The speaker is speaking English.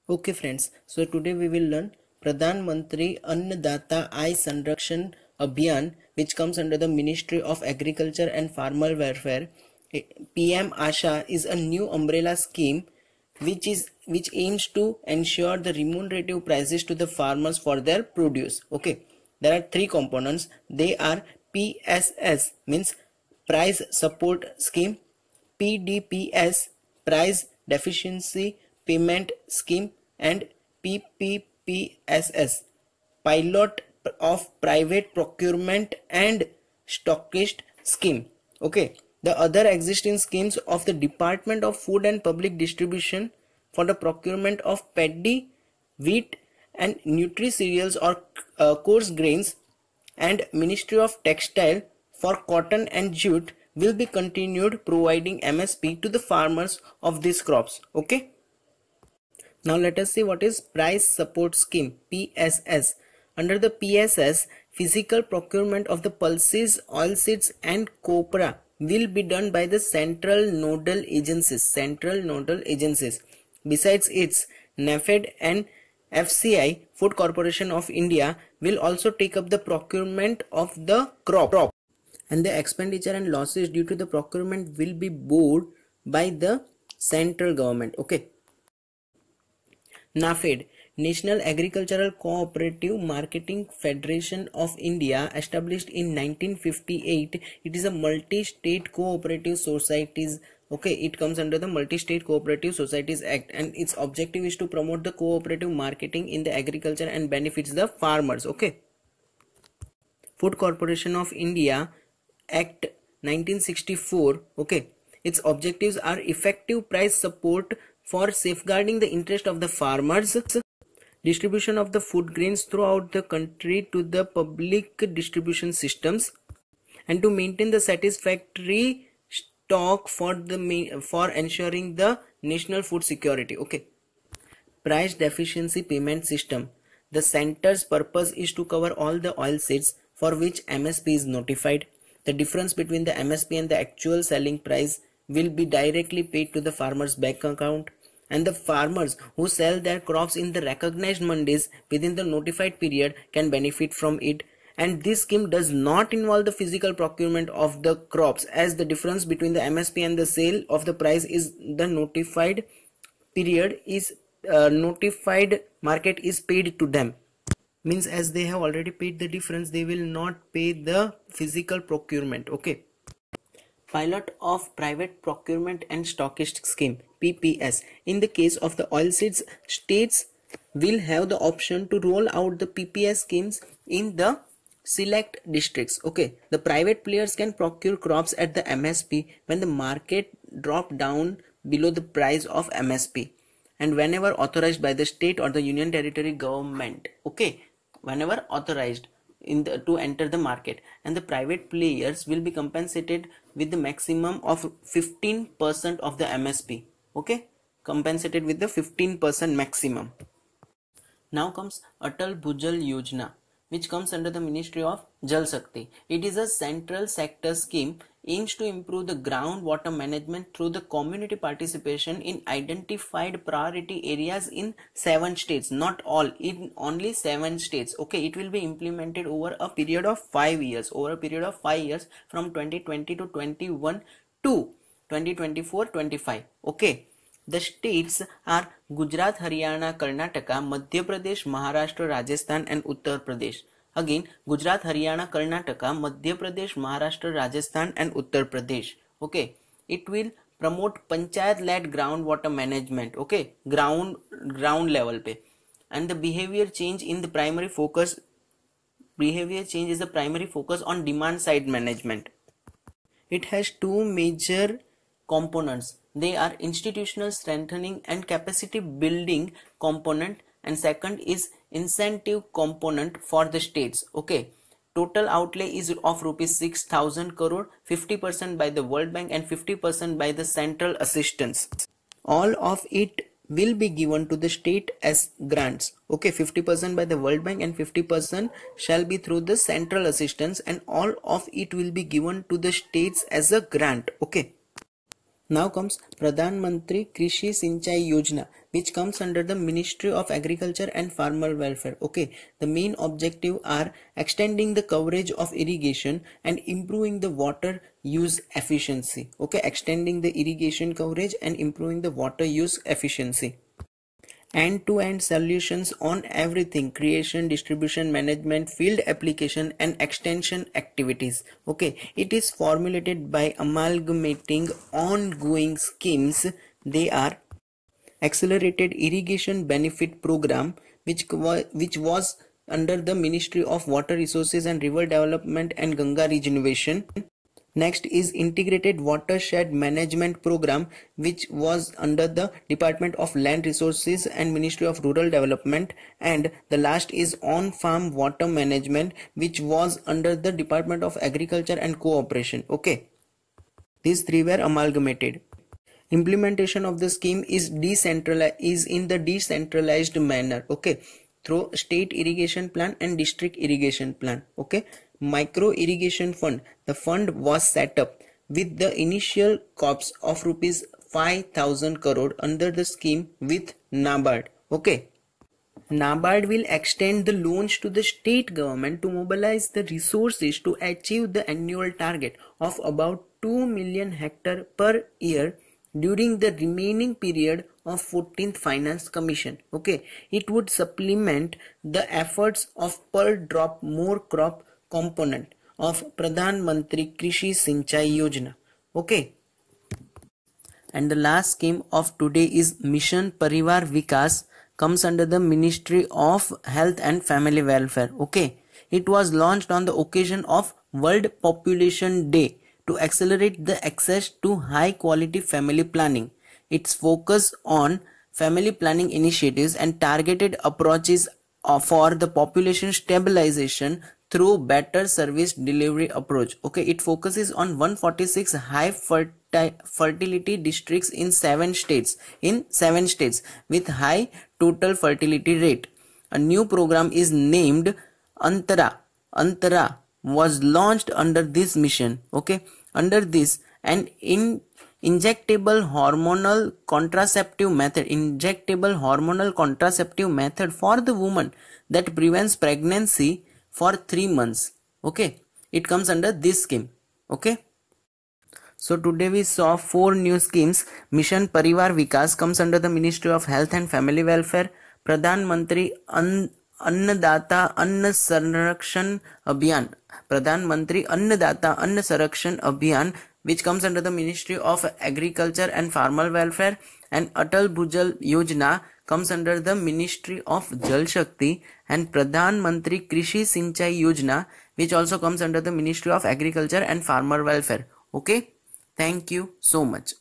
Okay friends, so today we will learn Pradhan Mantri Annadata Aay Sanrakshan Abhiyan, which comes under the Ministry of Agriculture and Farmer Welfare. PM Asha is a new umbrella scheme which aims to ensure the remunerative prices to the farmers for their produce. Okay, there are three components. They are PSS means Price Support Scheme, PDPS Price Deficiency Payment Scheme, and PPPSS Pilot of Private Procurement and Stockist Scheme. Okay, the other existing schemes of the Department of Food and Public Distribution for the procurement of paddy, wheat and nutri-cereals or coarse grains, and Ministry of Textile for cotton and jute will be continued providing MSP to the farmers of these crops. Okay. Now let us see what is Price Support Scheme, PSS. Under the PSS, physical procurement of the pulses, oilseeds and copra will be done by the central nodal agencies. Besides its NAFED and FCI, Food Corporation of India, will also take up the procurement of the crop, and the expenditure and losses due to the procurement will be borne by the central government. Okay. NAFED, National Agricultural Cooperative Marketing Federation of India, established in 1958. It is a multi-state cooperative societies. Okay, it comes under the Multi-State Cooperative Societies Act, and its objective is to promote the cooperative marketing in the agriculture and benefits the farmers. Okay. Food Corporation of India Act 1964. Okay, its objectives are effective price support for safeguarding the interest of the farmers, distribution of the food grains throughout the country to the public distribution systems, and to maintain the satisfactory stock for ensuring the national food security. Okay. Price deficiency payment system. The center's purpose is to cover all the oilseeds for which MSP is notified. The difference between the MSP and the actual selling price will be directly paid to the farmer's bank account, and the farmers who sell their crops in the recognized mandis within the notified period can benefit from it. And this scheme does not involve the physical procurement of the crops, as the difference between the MSP and the sale of the price is the notified period is notified market is paid to them. Means as they have already paid the difference, they will not pay the physical procurement. Okay. Pilot of Private Procurement and Stockist Scheme, PPS. In the case of the oilseeds, states will have the option to roll out the PPS schemes in the select districts. Okay, the private players can procure crops at the MSP when the market drop down below the price of MSP, and whenever authorized by the state or the union territory government. Okay, whenever authorized to enter the market, and the private players will be compensated with the maximum of 15% of the MSP. Okay, compensated with the 15% maximum. Now comes Atal Bhujal Yojana, which comes under the Ministry of Jal Shakti. It is a central sector scheme, aims to improve the groundwater management through the community participation in identified priority areas in 7 states, not all, in only 7 states. Okay, it will be implemented over a period of 5 years, from 2020 to 21 to 2024-25. Okay. The states are Gujarat, Haryana, Karnataka, Madhya Pradesh, Maharashtra, Rajasthan and Uttar Pradesh. Again, Gujarat, Haryana, Karnataka, Madhya Pradesh, Maharashtra, Rajasthan and Uttar Pradesh. Okay, it will promote panchayat-led groundwater management. Okay, ground level pe, and the behavior change is the primary focus on demand side management. It has two major components. They are institutional strengthening and capacity building component, and second is incentive component for the states. Okay, total outlay is of rupees 6,000 crore, 50% by the World Bank and 50% by the central assistance. All of it will be given to the state as grants. Okay, 50% by the World Bank and 50% shall be through the central assistance, and all of it will be given to the states as a grant. Okay. Now comes Pradhan Mantri Krishi Sinchai Yojana, which comes under the Ministry of Agriculture and Farmer Welfare. Okay, the main objective are extending the coverage of irrigation and improving the water use efficiency. Okay, extending the irrigation coverage and improving the water use efficiency. End-to-end solutions on everything: creation, distribution, management, field application and extension activities. Okay, it is formulated by amalgamating ongoing schemes. They are accelerated irrigation benefit program, which was under the Ministry of Water Resources and River Development and Ganga Regeneration. Next is Integrated Watershed Management Program, which was under the Department of Land Resources and Ministry of Rural Development. And the last is On-Farm Water Management, which was under the Department of Agriculture and Cooperation. Okay, these three were amalgamated. Implementation of the scheme is in the decentralized manner. Okay, through state irrigation plan and district irrigation plan. Okay, micro irrigation fund. The fund was set up with the initial corpus of rupees 5,000 crore under the scheme with NABARD. Okay, NABARD will extend the loans to the state government to mobilize the resources to achieve the annual target of about 2 million hectare per year during the remaining period of 14th Finance Commission. Okay, it would supplement the efforts of per drop more crop component of Pradhan Mantri Krishi Sinchai Yojana. Okay, and the last scheme of today is Mission Parivar Vikas, comes under the Ministry of Health and Family Welfare. Okay, it was launched on the occasion of World Population Day to accelerate the access to high quality family planning. Its focus on family planning initiatives and targeted approaches for the population stabilization through better service delivery approach. Okay, it focuses on 146 high fertility districts in 7 states with high total fertility rate. A new program is named Antara was launched under this mission. Okay, under this, an injectable hormonal contraceptive method for the woman that prevents pregnancy for 3 months. Okay, it comes under this scheme. Okay, so today we saw 4 new schemes. Mission Parivar Vikas comes under the Ministry of Health and Family Welfare. Pradhan Mantri Annadata Anna Sarakshan Abhiyan, Pradhan Mantri Annadata Anna Sarakshan Abhiyan, which comes under the Ministry of Agriculture and Farmer Welfare. And Atal Bhujal Yojana comes under the Ministry of Jal Shakti. And Pradhan Mantri Krishi Sinchai Yojana, which also comes under the Ministry of Agriculture and Farmer Welfare. Okay, thank you so much.